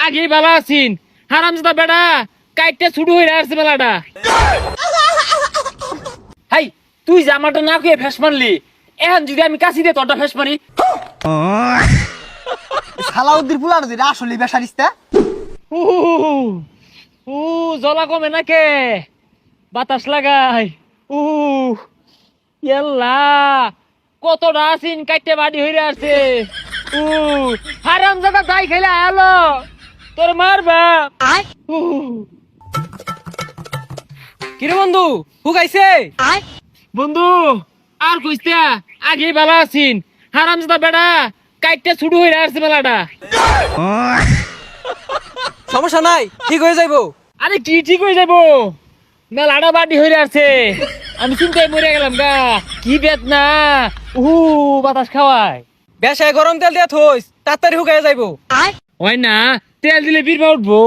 আগেই ভালো আছিন হারামজাদা বেটা কাইটটা ছুটু হয়ে আসছে মেলাটা। হাই তুই জামাটা না খুঁয়ে ফেস মারলি, এখন যদি আমি কাছি দিয়ে তোরটা ফেস মারি। সালাউদ্দিন পুলার যে আসলে বেসারিস্তা উ উ জলা কমে নাকে বাতাস লাগাই। উ ইয়াল্লা কতটা আছিন কাইটে বাড়ি হইরে আছে। উ হারামজাদা দাই খাইলে আলো তোর মারবা। কিরে বন্ধু হুকাইছে? বন্ধু আর কইতে আগেই ভালো আছিন হারামজাদা বেটা কাইটটা ছুটু হইরে আসছে মেলাটা। সমস্যা নাই, ঠিক হয়ে যাইবো। আরে কি ঠিক হয়ে যাবো, মেলাটা বাড়ি হইরে আছে, আমি চিন্তায় মরে গেলাম গা। কি বেদনা, বাতাস খাওয়ায়। বেশায় গরম তেল দিয়া থইস, তাড়াতাড়ি হুকাই যাইবো। হয় না তেল দিলে বীরবা উঠবো।